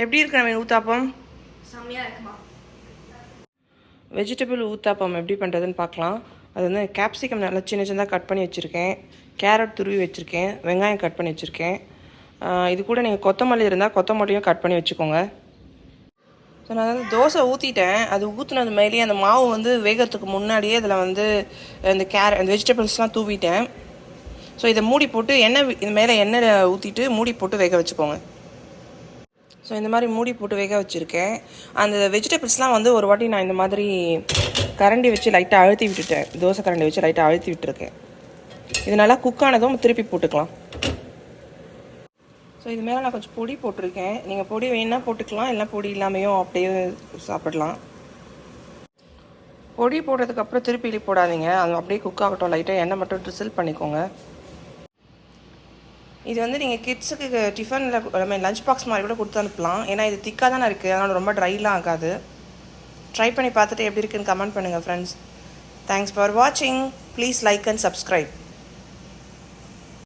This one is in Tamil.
எப்படி இருக்கு நம்ம ஊத்தாப்பம்? செம்மையாக இருக்குமா? வெஜிடபிள் ஊத்தாப்பம் எப்படி பண்ணுறதுன்னு பார்க்கலாம். அது வந்து கேப்சிகம் நல்லா சின்ன சின்னதாக கட் பண்ணி வச்சுருக்கேன், கேரட் துருவி வச்சுருக்கேன், வெங்காயம் கட் பண்ணி வச்சுருக்கேன். இது கூட நீங்கள் கொத்தமல்லி இருந்தால் கொத்தமல்லியும் கட் பண்ணி வச்சுக்கோங்க. ஸோ நான் வந்து தோசை ஊற்றிட்டேன். அது ஊற்றுனது மேலேயே அந்த மாவு வந்து வேகிறதுக்கு முன்னாடியே அதில் வந்து அந்த வெஜிடபிள்ஸ்லாம் தூவிட்டேன். ஸோ இதை மூடி போட்டு இது மேலே எண்ணெய் ஊற்றிட்டு மூடி போட்டு வேக வச்சுக்கோங்க. ஸோ இந்த மாதிரி மூடி போட்டு வேக வச்சுருக்கேன். அந்த வெஜிடபிள்ஸ்லாம் வந்து ஒரு வாட்டி நான் இந்த மாதிரி கரண்டி வச்சு லைட்டாக அழுத்தி விட்டுட்டேன். தோசை கரண்டி வச்சு லைட்டாக அழுத்தி விட்டுருக்கேன். இது நல்லா குக் ஆனதும் திருப்பி போட்டுக்கலாம். ஸோ இது மேலே நான் கொஞ்சம் பொடி போட்டிருக்கேன். நீங்கள் பொடி வேணால் போட்டுக்கலாம், இல்லை பொடி இல்லாமையும் அப்படியே சாப்பிடலாம். பொடி போடுறதுக்கப்புறம் திருப்பி போடாதீங்க, அது அப்படியே குக் ஆகட்டும். லைட்டாக எண்ணெய் மட்டும் ட்ரிசில் பண்ணிக்கோங்க. இது வந்து நீங்கள் கிட்ஸுக்கு டிஃபனில் லஞ்ச் பாக்ஸ் மாதிரி கூட கொடுத்து அனுப்பலாம். ஏன்னா இது திக்காக தானே இருக்குது, அதனால் ரொம்ப ட்ரைலாம் ஆகாது. ட்ரை பண்ணி பார்த்துட்டு எப்படி இருக்குன்னு கமெண்ட் பண்ணுங்கள் ஃப்ரெண்ட்ஸ். தேங்க்ஸ் ஃபார் வாட்சிங். Please like and subscribe.